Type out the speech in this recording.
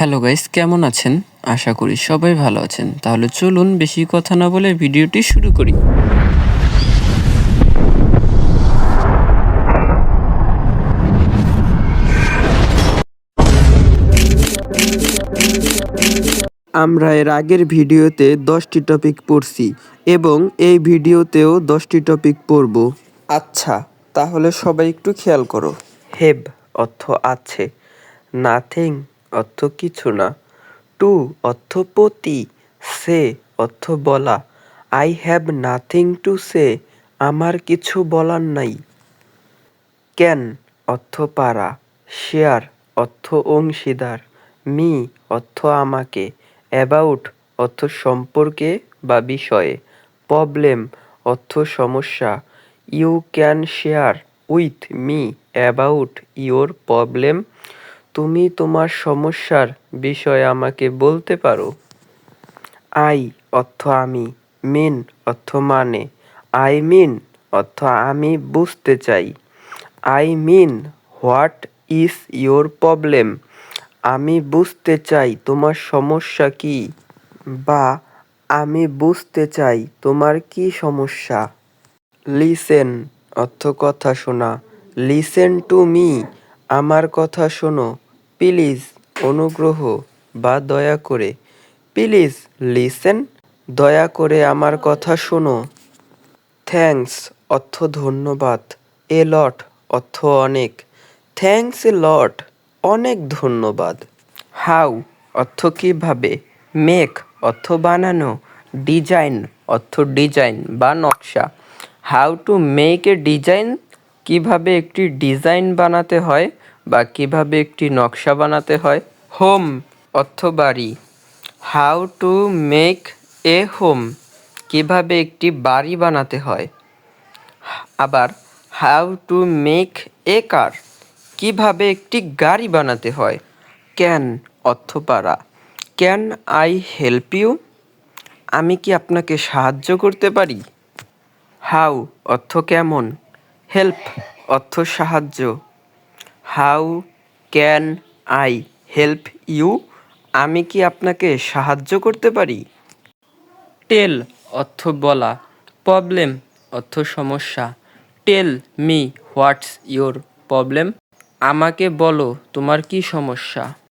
Hello guys, কেমন আছেন? আশা করি সবাই ভালো আছেন। তাহলে চলুন বেশি কথা না বলে ভিডিওটি শুরু করি। আমরা এর আগের ভিডিওতে 10টি টপিক পড়ছি এবং এই ভিডিওতেও 10টি টপিক পড়ব। আচ্ছা, তাহলে সবাই একটু খেয়াল করো। হ্যাভ অর্থ আছে, নাথিং অর্থ কিছু না, টু অর্থ প্রতি, সে অর্থ বলা, I have nothing to say আমার কিছু বলার নাই, ক্যান অর্থ পারা, শেয়ার অর্থ অংশীদার, মি অর্থ আমাকে, অ্যাবাউট অর্থ সম্পর্কে বা বিষয়ে, প্রবলেম অর্থ সমস্যা, you can share with me about your problem তুমি তোমার সমস্যার বিষয়ে আমাকে বলতে পারো। আই অর্থ আমি, মিন অর্থ মানে, আই মিন অর্থ আমি বুঝতে চাই, I mean what is your problem আমি বুঝতে চাই তোমার সমস্যা কি, বা আমি বুঝতে চাই তোমার কি সমস্যা। লিসেন অর্থ কথা শোনা, লিসেন টু মি আমার কথা শোনো, প্লিজ অনুগ্রহ বা দয়া করে, প্লিজ লিসেন দয়া করে আমার কথা শোনো। থ্যাঙ্কস অর্থ ধন্যবাদ, এ লট অর্থ অনেক, থ্যাঙ্কস এ লট অনেক ধন্যবাদ। হাউ অর্থ কিভাবে, মেক অর্থ বানানো, ডিজাইন অর্থ ডিজাইন বা নকশা, how to make a design কিভাবে একটি ডিজাইন বানাতে হয় বা কিভাবে একটি নকশা বানাতে হয়। হোম অর্থ বাড়ি, how to make a home কিভাবে একটি বাড়ি বানাতে হয়। আবার হাউ টু মেক এ কার কিভাবে একটি গাড়ি বানাতে হয়। ক্যান অর্থ পারা, ক্যান আই হেল্প ইউ আমি কি আপনাকে সাহায্য করতে পারি। হাউ অর্থ কেমন, হেল্প অর্থ সাহায্য, how can I help you আমি কি আপনাকে সাহায্য করতে পারি। টেল অর্থ বলা, প্রবলেম অর্থ সমস্যা, tell me what's your problem আমাকে বলো তোমার কি সমস্যা।